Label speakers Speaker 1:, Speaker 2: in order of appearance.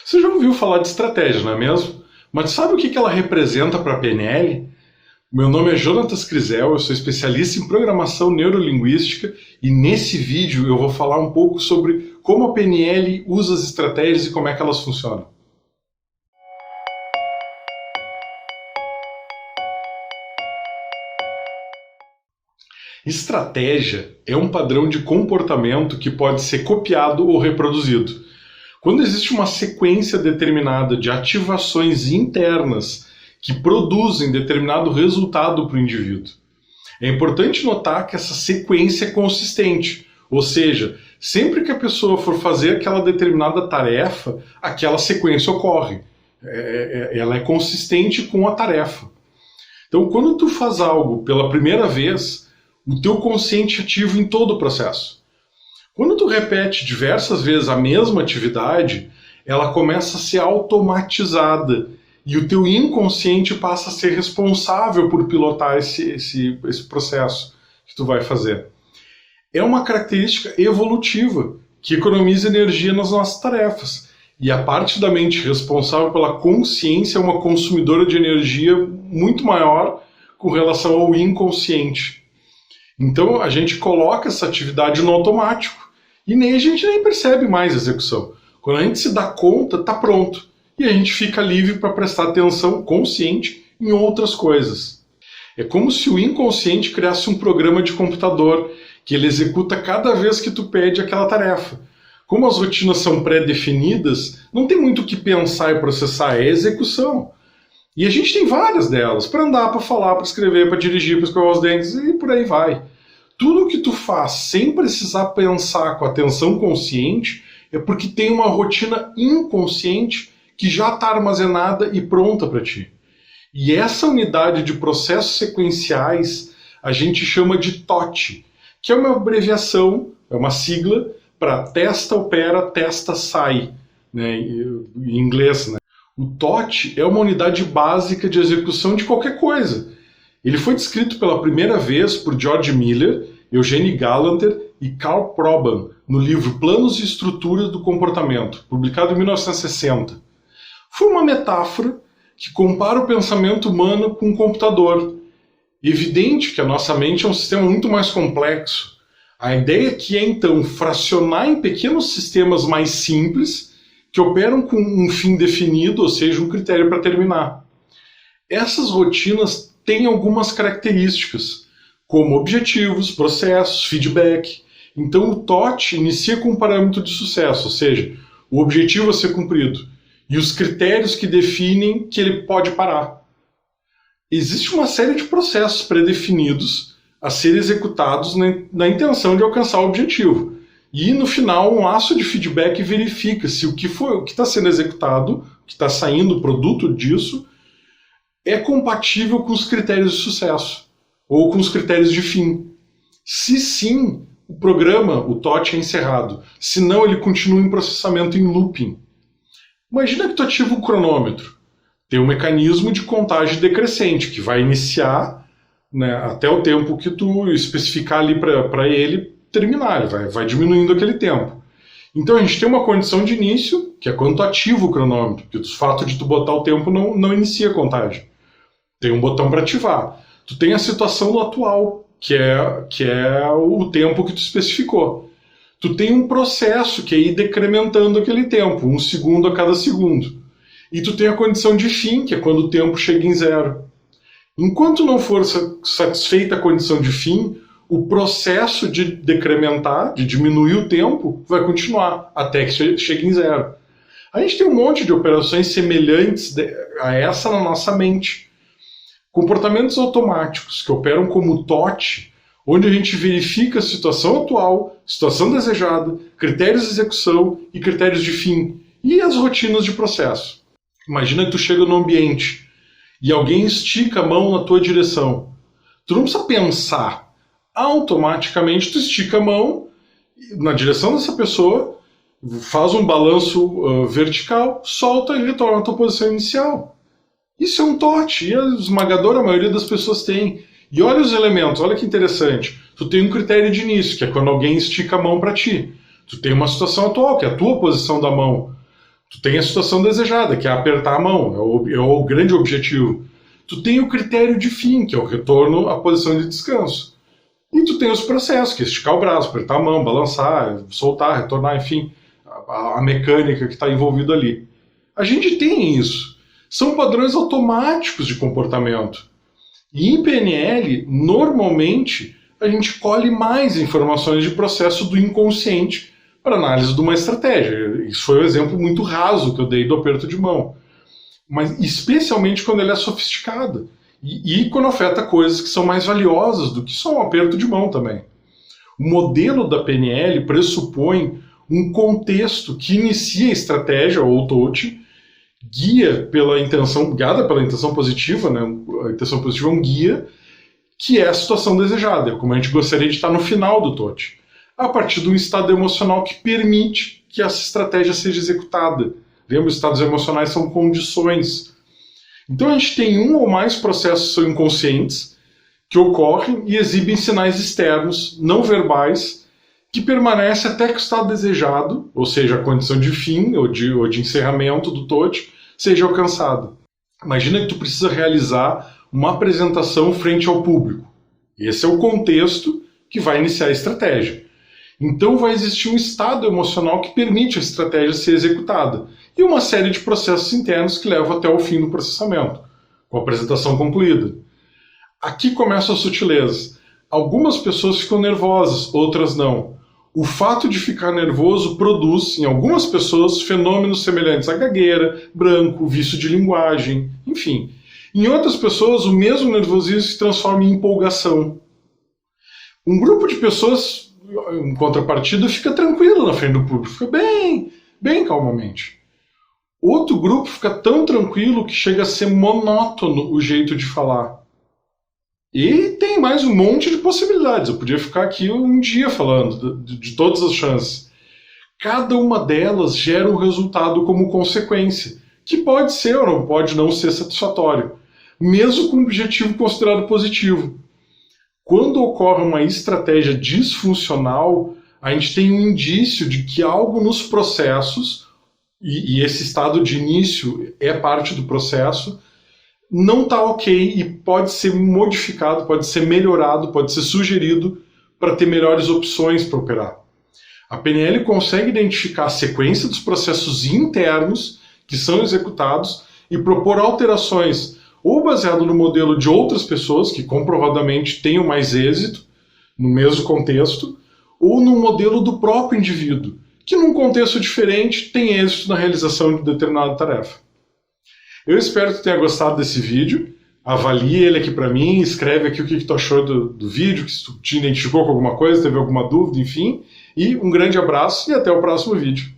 Speaker 1: Você já ouviu falar de estratégia, não é mesmo? Mas sabe o que ela representa para a PNL? Meu nome é Jonatas Crisel, eu sou especialista em programação neurolinguística e nesse vídeo eu vou falar um pouco sobre como a PNL usa as estratégias e como é que elas funcionam. Estratégia é um padrão de comportamento que pode ser copiado ou reproduzido. Quando existe uma sequência determinada de ativações internas que produzem determinado resultado para o indivíduo. É importante notar que essa sequência é consistente, ou seja, sempre que a pessoa for fazer aquela determinada tarefa, aquela sequência ocorre. Ela é consistente com a tarefa. Então, quando tu faz algo pela primeira vez, o teu consciente ativa em todo o processo. Quando tu repete diversas vezes a mesma atividade, ela começa a ser automatizada e o teu inconsciente passa a ser responsável por pilotar esse processo que tu vai fazer. É uma característica evolutiva que economiza energia nas nossas tarefas. E a parte da mente responsável pela consciência é uma consumidora de energia muito maior com relação ao inconsciente. Então a gente coloca essa atividade no automático e a gente nem percebe mais a execução. Quando a gente se dá conta, está pronto. E a gente fica livre para prestar atenção consciente em outras coisas. É como se o inconsciente criasse um programa de computador que ele executa cada vez que tu pede aquela tarefa. Como as rotinas são pré-definidas, não tem muito o que pensar e processar, é execução. E a gente tem várias delas, para andar, para falar, para escrever, para dirigir, para escovar os dentes e por aí vai. Tudo que tu faz sem precisar pensar com atenção consciente é porque tem uma rotina inconsciente que já está armazenada e pronta para ti. E essa unidade de processos sequenciais a gente chama de TOT, que é uma abreviação, é uma sigla para testa, opera, testa, sai, né, em inglês. Né? O TOT é uma unidade básica de execução de qualquer coisa. Ele foi descrito pela primeira vez por George Miller, Eugene Galanter e Karl Proban no livro Planos e Estruturas do Comportamento, publicado em 1960. Foi uma metáfora que compara o pensamento humano com um computador. Evidente que a nossa mente é um sistema muito mais complexo. A ideia aqui é, então, fracionar em pequenos sistemas mais simples que operam com um fim definido, ou seja, um critério para terminar. Essas rotinas têm algumas características, como objetivos, processos, feedback. Então, o TOT inicia com um parâmetro de sucesso, ou seja, o objetivo a ser cumprido. E os critérios que definem que ele pode parar. Existe uma série de processos pré-definidos a serem executados na intenção de alcançar o objetivo. E no final, um laço de feedback verifica se o que está sendo executado, o que está saindo o produto disso, é compatível com os critérios de sucesso ou com os critérios de fim. Se sim, o programa, o TOT, é encerrado. Se não, ele continua em processamento em looping. Imagina que tu ativa um cronômetro. Tem um mecanismo de contagem decrescente que vai iniciar, né, até o tempo que tu especificar ali para ele terminar. Ele vai diminuindo aquele tempo. Então a gente tem uma condição de início, que é quando tu ativa o cronômetro, que o fato de tu botar o tempo não inicia a contagem. Tem um botão para ativar. Tu tem a situação do atual, que é o tempo que tu especificou. Tu tem um processo que é ir decrementando aquele tempo, 1 segundo a cada segundo. E tu tem a condição de fim, que é quando o tempo chega em zero. Enquanto não for satisfeita a condição de fim, o processo de decrementar, de diminuir o tempo, vai continuar até que chegue em zero. A gente tem um monte de operações semelhantes a essa na nossa mente. Comportamentos automáticos que operam como TOT, onde a gente verifica a situação atual, situação desejada, critérios de execução e critérios de fim, e as rotinas de processo. Imagina que tu chega no ambiente e alguém estica a mão na tua direção. Tu não precisa pensar. Automaticamente tu estica a mão na direção dessa pessoa, faz um balanço vertical, solta e retorna à tua posição inicial. Isso é um TOT, e a esmagadora maioria das pessoas tem. E olha os elementos, olha que interessante. Tu tem um critério de início, que é quando alguém estica a mão para ti. Tu tem uma situação atual, que é a tua posição da mão. Tu tem a situação desejada, que é apertar a mão, é o grande objetivo. Tu tem o critério de fim, que é o retorno à posição de descanso. E tu tem os processos, que é esticar o braço, apertar a mão, balançar, soltar, retornar, enfim, a mecânica que está envolvida ali. A gente tem isso. São padrões automáticos de comportamento. E em PNL, normalmente, a gente colhe mais informações de processo do inconsciente para análise de uma estratégia. Isso foi um exemplo muito raso que eu dei do aperto de mão. Mas especialmente quando ele é sofisticado. E quando afeta coisas que são mais valiosas do que só um aperto de mão também. O modelo da PNL pressupõe um contexto que inicia a estratégia, ou touch, guiada pela intenção positiva, né? A intenção positiva é um guia, que é a situação desejada, é como a gente gostaria de estar no final do touch, a partir de um estado emocional que permite que essa estratégia seja executada. Lembra, os estados emocionais são condições. Então a gente tem um ou mais processos que são inconscientes, que ocorrem e exibem sinais externos, não verbais, que permanecem até que o estado desejado, ou seja, a condição de fim ou de encerramento do touch, seja alcançada. Imagina que tu precisa realizar uma apresentação frente ao público. Esse é o contexto que vai iniciar a estratégia. Então vai existir um estado emocional que permite a estratégia ser executada e uma série de processos internos que levam até o fim do processamento, com a apresentação concluída. Aqui começa a sutileza. Algumas pessoas ficam nervosas, outras não. O fato de ficar nervoso produz, em algumas pessoas, fenômenos semelhantes à gagueira, branco, vício de linguagem, enfim. Em outras pessoas, o mesmo nervosismo se transforma em empolgação. Um grupo de pessoas, em contrapartida, fica tranquilo na frente do público, fica bem calmamente. Outro grupo fica tão tranquilo que chega a ser monótono o jeito de falar. E tem mais um monte de possibilidades. Eu podia ficar aqui um dia falando de todas as chances. Cada uma delas gera um resultado como consequência, que pode ser ou não pode não ser satisfatório, mesmo com um objetivo considerado positivo. Quando ocorre uma estratégia disfuncional, a gente tem um indício de que algo nos processos, e esse estado de início é parte do processo, não está ok e pode ser modificado, pode ser melhorado, pode ser sugerido para ter melhores opções para operar. A PNL consegue identificar a sequência dos processos internos que são executados e propor alterações, ou baseado no modelo de outras pessoas que comprovadamente tenham mais êxito no mesmo contexto, ou no modelo do próprio indivíduo, que num contexto diferente tem êxito na realização de determinada tarefa. Eu espero que tu tenha gostado desse vídeo. Avalie ele aqui para mim, escreve aqui o que tu achou do vídeo, se tu te identificou com alguma coisa, teve alguma dúvida, enfim. E um grande abraço e até o próximo vídeo.